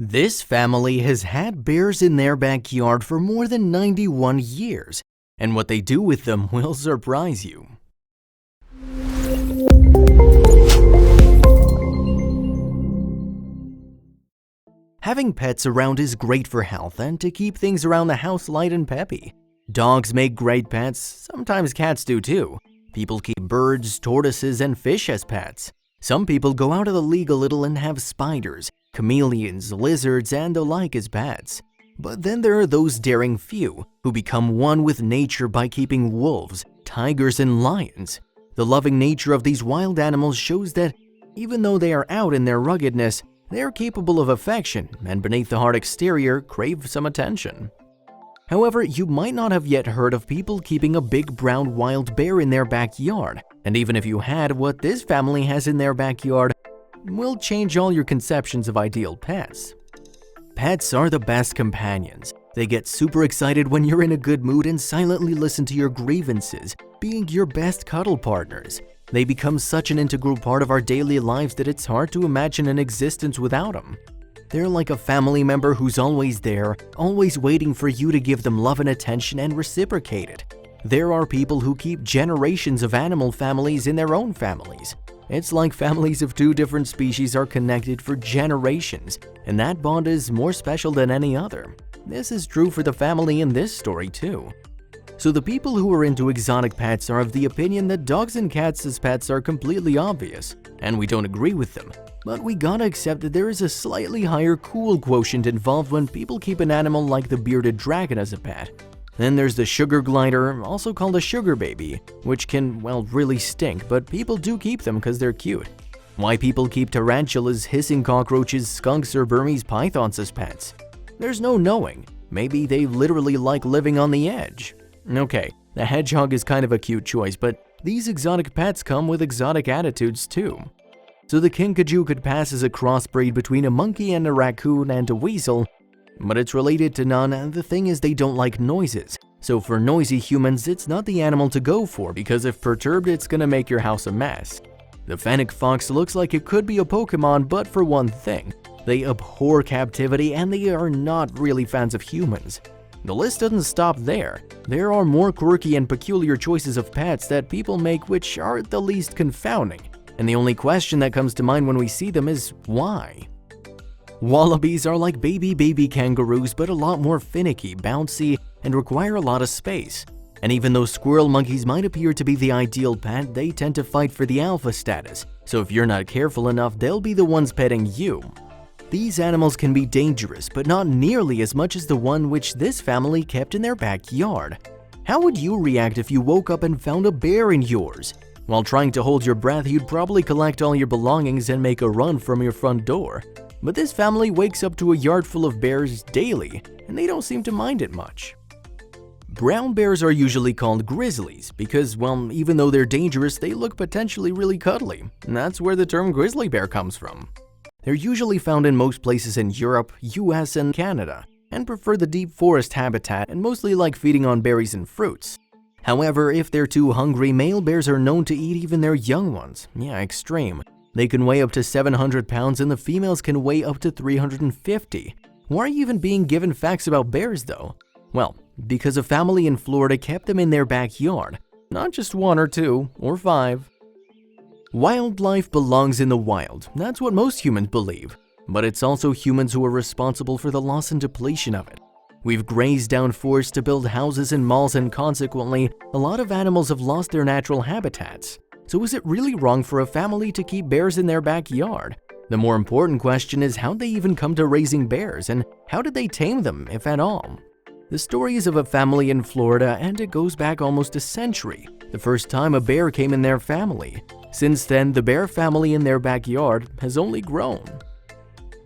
This family has had bears in their backyard for more than 91 years, and what they do with them will surprise you. Having pets around is great for health and to keep things around the house light and peppy. Dogs make great pets, sometimes cats do too. People keep birds, tortoises, and fish as pets. Some people go out of the league a little and have spiders, chameleons, lizards, and the like as pets. But then there are those daring few who become one with nature by keeping wolves, tigers, and lions. The loving nature of these wild animals shows that even though they are out in their ruggedness, they are capable of affection and beneath the hard exterior crave some attention. However, you might not have yet heard of people keeping a big brown wild bear in their backyard, and even if you had, what this family has in their backyard will change all your conceptions of ideal pets. Pets are the best companions. They get super excited when you're in a good mood and silently listen to your grievances, being your best cuddle partners. They become such an integral part of our daily lives that it's hard to imagine an existence without them. They're like a family member who's always there, always waiting for you to give them love and attention and reciprocate it. There are people who keep generations of animal families in their own families. It's like families of two different species are connected for generations, and that bond is more special than any other. This is true for the family in this story too. So the people who are into exotic pets are of the opinion that dogs and cats as pets are completely obvious, and we don't agree with them. But we gotta accept that there is a slightly higher cool quotient involved when people keep an animal like the bearded dragon as a pet. Then there's the sugar glider, also called a sugar baby, which can, well, really stink, but people do keep them because they're cute. Why people keep tarantulas, hissing cockroaches, skunks, or Burmese pythons as pets? There's no knowing. Maybe they literally like living on the edge. Okay, the hedgehog is kind of a cute choice, but these exotic pets come with exotic attitudes too. So the kinkajou could pass as a crossbreed between a monkey and a raccoon and a weasel, but it's related to none, and the thing is they don't like noises. So for noisy humans, it's not the animal to go for because if perturbed, it's gonna make your house a mess. The fennec fox looks like it could be a Pokemon, but for one thing, they abhor captivity and they are not really fans of humans. The list doesn't stop there. There are more quirky and peculiar choices of pets that people make which are at the least confounding. And the only question that comes to mind when we see them is why? Wallabies are like baby kangaroos but a lot more finicky, bouncy, and require a lot of space. And even though squirrel monkeys might appear to be the ideal pet, they tend to fight for the alpha status, so if you're not careful enough, they'll be the ones petting you. These animals can be dangerous, but not nearly as much as the one which this family kept in their backyard. How would you react if you woke up and found a bear in yours? While trying to hold your breath, you'd probably collect all your belongings and make a run from your front door. But this family wakes up to a yard full of bears daily, and they don't seem to mind it much. Brown bears are usually called grizzlies because, well, even though they're dangerous, they look potentially really cuddly, and that's where the term grizzly bear comes from. They're usually found in most places in Europe, US, and Canada, and prefer the deep forest habitat and mostly like feeding on berries and fruits. However, if they're too hungry, male bears are known to eat even their young ones. Yeah, extreme. They can weigh up to 700 pounds and the females can weigh up to 350. Why are you even being given facts about bears though? Well, because a family in Florida kept them in their backyard. Not just one or two, or five. Wildlife belongs in the wild. That's what most humans believe. But it's also humans who are responsible for the loss and depletion of it. We've grazed down forests to build houses and malls, and consequently, a lot of animals have lost their natural habitats. So is it really wrong for a family to keep bears in their backyard? The more important question is how'd they even come to raising bears, and how did they tame them, if at all? The story is of a family in Florida, and it goes back almost a century, the first time a bear came in their family. Since then, the bear family in their backyard has only grown.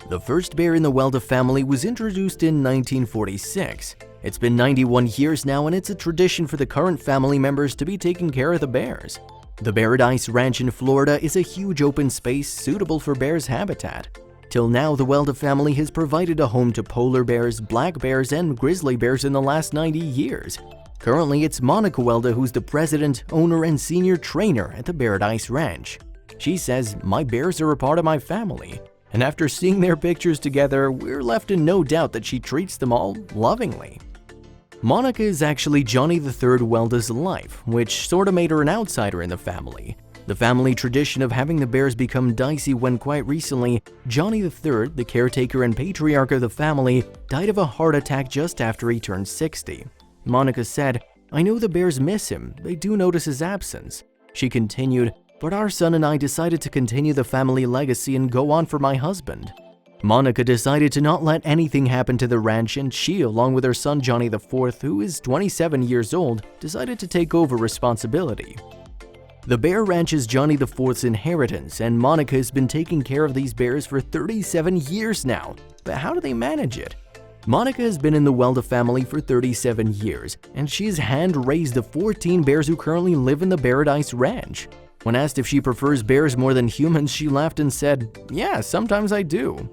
The first bear in the Welda family was introduced in 1946. It's been 91 years now, and it's a tradition for the current family members to be taking care of the bears. The Paradise Ranch in Florida is a huge open space suitable for bears' habitat. Till now, the Welda family has provided a home to polar bears, black bears, and grizzly bears in the last 90 years. Currently, it's Monica Welda who's the president, owner, and senior trainer at the Paradise Ranch. She says, "My bears are a part of my family." and after seeing their pictures together, we're left in no doubt that she treats them all lovingly. Monica is actually Johnny III Welda's life, which sorta made her an outsider in the family. The family tradition of having the bears become dicey when quite recently, Johnny III, the caretaker and patriarch of the family, died of a heart attack just after he turned 60. Monica said, "I know the bears miss him, they do notice his absence." She continued, "But our son and I decided to continue the family legacy and go on for my husband." Monica decided to not let anything happen to the ranch, and she, along with her son Johnny IV, who is 27 years old, decided to take over responsibility. The bear ranch is Johnny IV's inheritance, and Monica has been taking care of these bears for 37 years now. But how do they manage it? Monica has been in the Welda family for 37 years, and she's hand-raised the 14 bears who currently live in the Paradise Ranch. When asked if she prefers bears more than humans, she laughed and said, "Yeah, sometimes I do."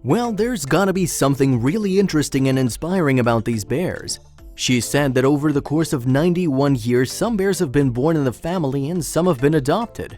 Well, there's gotta be something really interesting and inspiring about these bears. She said that over the course of 91 years, some bears have been born in the family and some have been adopted.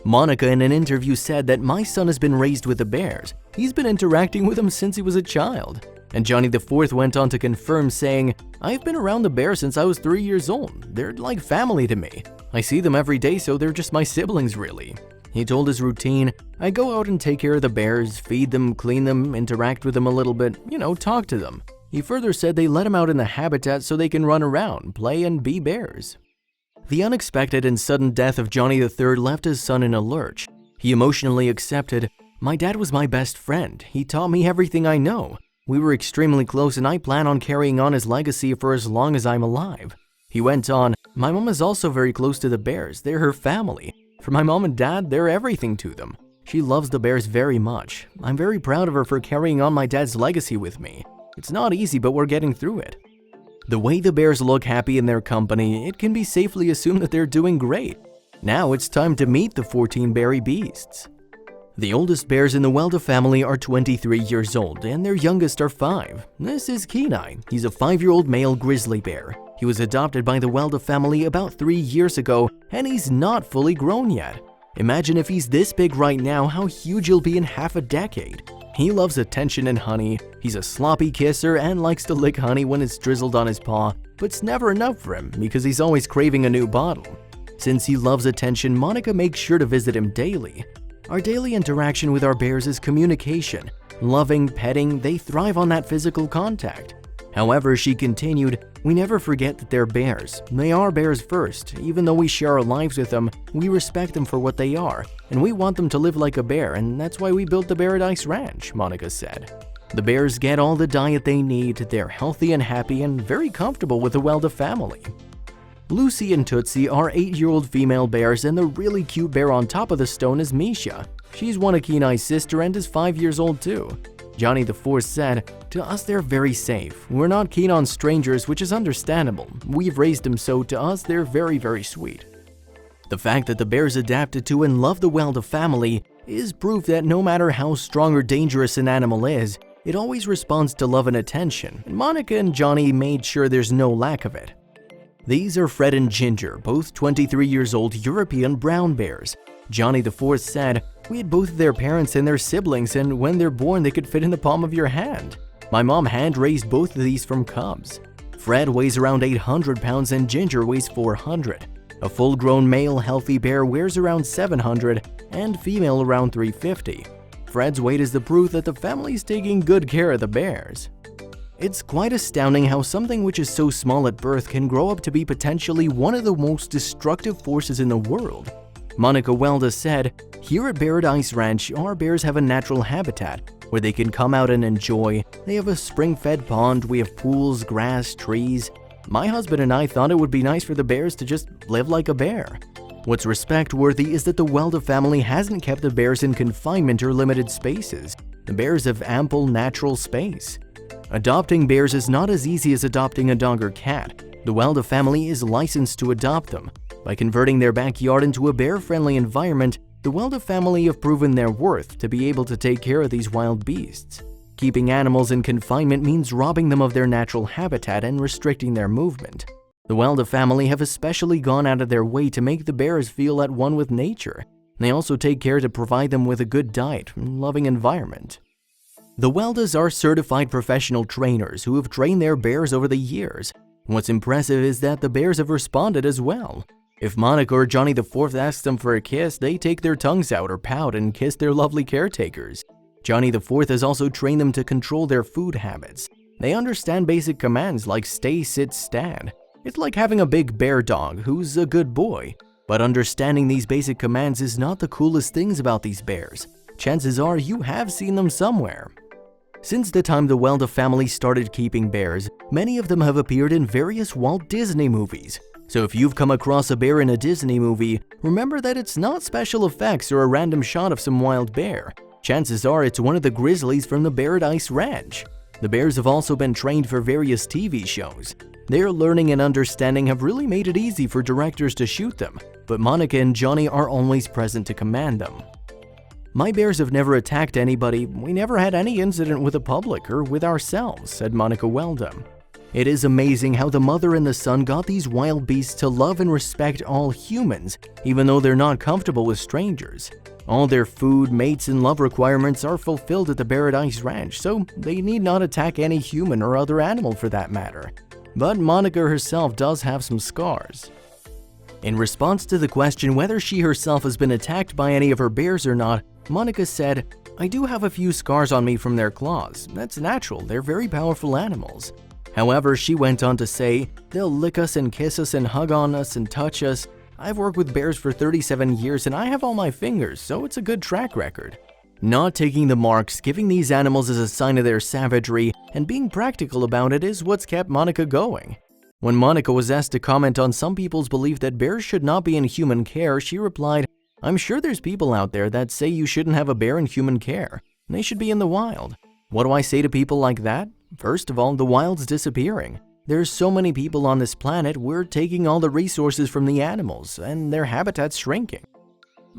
Monica in an interview said that my son has been raised with the bears. He's been interacting with them since he was a child. And Johnny IV went on to confirm, saying, "I've been around the bears since I was 3 years old. They're like family to me. I see them every day, so they're just my siblings really." He told his routine, "I go out and take care of the bears, feed them, clean them, interact with them a little bit, talk to them." He further said they let him out in the habitat so they can run around, play, and be bears. The unexpected and sudden death of Johnny III left his son in a lurch. He emotionally accepted, "My dad was my best friend. He taught me everything I know. We were extremely close and I plan on carrying on his legacy for as long as I'm alive." He went on, "My mom is also very close to the bears. They're her family. For my mom and dad, they're everything to them. She loves the bears very much. I'm very proud of her for carrying on my dad's legacy with me. It's not easy, but we're getting through it." The way the bears look happy in their company, it can be safely assumed that they're doing great. Now it's time to meet the 14 berry beasts. The oldest bears in the Welda family are 23 years old, and their youngest are 5. This is Kenai. He's a 5-year-old male grizzly bear. He was adopted by the Welda family about 3 years ago, and he's not fully grown yet. Imagine if he's this big right now, how huge he'll be in half a decade. He loves attention and honey. He's a sloppy kisser and likes to lick honey when it's drizzled on his paw, but it's never enough for him because he's always craving a new bottle. Since he loves attention, Monica makes sure to visit him daily. Our daily interaction with our bears is communication. Loving, petting, they thrive on that physical contact. However, she continued, "We never forget that they're bears. They are bears first. Even though we share our lives with them, we respect them for what they are, and we want them to live like a bear, and that's why we built the Paradise Ranch," Monica said. The bears get all the diet they need, they're healthy and happy and very comfortable with the Welda family. Lucy and Tootsie are 8-year-old female bears, and the really cute bear on top of the stone is Misha. She's one of Kenai's sister and is 5 years old too. Johnny IV said, "To us they're very safe. We're not keen on strangers, which is understandable. We've raised them, so to us they're very, very sweet." The fact that the bears adapted to and love the Welda family is proof that no matter how strong or dangerous an animal is, it always responds to love and attention, and Monica and Johnny made sure there's no lack of it. These are Fred and Ginger, both 23 years old European brown bears. Johnny IV said, "We had both of their parents and their siblings, and when they're born they could fit in the palm of your hand. My mom hand-raised both of these from cubs. Fred weighs around 800 pounds and Ginger weighs 400. A full-grown male healthy bear wears around 700 and female around 350. Fred's weight is the proof that the family's taking good care of the bears." It's quite astounding how something which is so small at birth can grow up to be potentially one of the most destructive forces in the world. Monica Welda said, "Here at Paradise Ranch, our bears have a natural habitat where they can come out and enjoy. They have a spring-fed pond, we have pools, grass, trees. My husband and I thought it would be nice for the bears to just live like a bear." What's respect-worthy is that the Welda family hasn't kept the bears in confinement or limited spaces. The bears have ample natural space. Adopting bears is not as easy as adopting a dog or cat. The Welda family is licensed to adopt them. By converting their backyard into a bear-friendly environment, the Welda family have proven their worth to be able to take care of these wild beasts. Keeping animals in confinement means robbing them of their natural habitat and restricting their movement. The Welda family have especially gone out of their way to make the bears feel at one with nature. They also take care to provide them with a good diet and loving environment. The Weldas are certified professional trainers who have trained their bears over the years. What's impressive is that the bears have responded as well. If Monica or Johnny the Fourth asks them for a kiss, they take their tongues out or pout and kiss their lovely caretakers. Johnny the Fourth has also trained them to control their food habits. They understand basic commands like stay, sit, stand. It's like having a big bear dog who's a good boy. But understanding these basic commands is not the coolest things about these bears. Chances are you have seen them somewhere. Since the time the Welda family started keeping bears, many of them have appeared in various Walt Disney movies. So if you've come across a bear in a Disney movie, remember that it's not special effects or a random shot of some wild bear. Chances are it's one of the grizzlies from the Paradise Ranch. The bears have also been trained for various TV shows. Their learning and understanding have really made it easy for directors to shoot them, but Monica and Johnny are always present to command them. My bears have never attacked anybody. We never had any incident with the public or with ourselves, said Monica Welda. It is amazing how the mother and the son got these wild beasts to love and respect all humans, even though they're not comfortable with strangers. All their food, mates, and love requirements are fulfilled at the Paradise Ranch, so they need not attack any human or other animal for that matter. But Monica herself does have some scars. In response to the question whether she herself has been attacked by any of her bears or not, Monica said, "I do have a few scars on me from their claws. That's natural, they're very powerful animals." However, she went on to say, "They'll lick us and kiss us and hug on us and touch us. I've worked with bears for 37 years and I have all my fingers, so it's a good track record." Not taking the marks, giving these animals as a sign of their savagery, and being practical about it is what's kept Monica going. When Monica was asked to comment on some people's belief that bears should not be in human care, she replied, "I'm sure there's people out there that say you shouldn't have a bear in human care. They should be in the wild." What do I say to people like that? First of all, the wild's disappearing. There's so many people on this planet, we're taking all the resources from the animals, and their habitat's shrinking.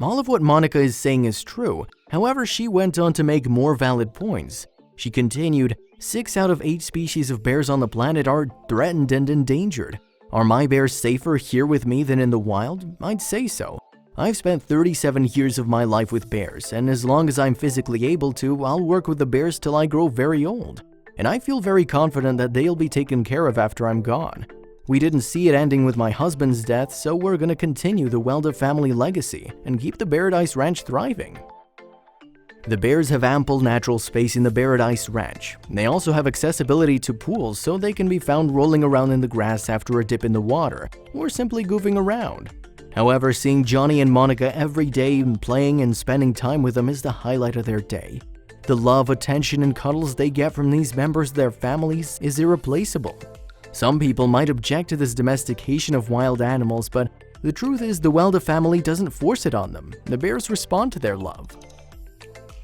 All of what Monica is saying is true, however, she went on to make more valid points. She continued, 6 out of 8 species of bears on the planet are threatened and endangered. Are my bears safer here with me than in the wild? I'd say so. I've spent 37 years of my life with bears, and as long as I'm physically able to, I'll work with the bears till I grow very old. And I feel very confident that they'll be taken care of after I'm gone. We didn't see it ending with my husband's death, so we're gonna continue the Welda family legacy and keep the Paradise Ranch thriving. The bears have ample natural space in the Paradise Ranch. They also have accessibility to pools, so they can be found rolling around in the grass after a dip in the water, or simply goofing around. However, seeing Johnny and Monica every day and playing and spending time with them is the highlight of their day. The love, attention, and cuddles they get from these members of their families is irreplaceable. Some people might object to this domestication of wild animals, but the truth is the Welda family doesn't force it on them. The bears respond to their love.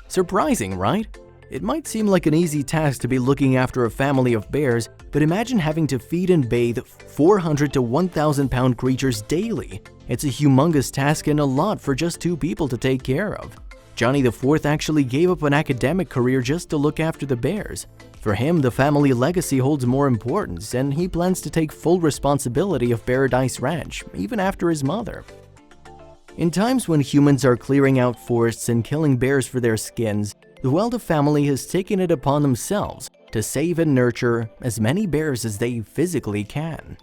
Surprising, right? It might seem like an easy task to be looking after a family of bears, but imagine having to feed and bathe 400 to 1,000 pound creatures daily. It's a humongous task and a lot for just 2 people to take care of. Johnny the Fourth actually gave up an academic career just to look after the bears. For him, the family legacy holds more importance, and he plans to take full responsibility of Paradise Ranch, even after his mother. In times when humans are clearing out forests and killing bears for their skins, the Welda family has taken it upon themselves to save and nurture as many bears as they physically can.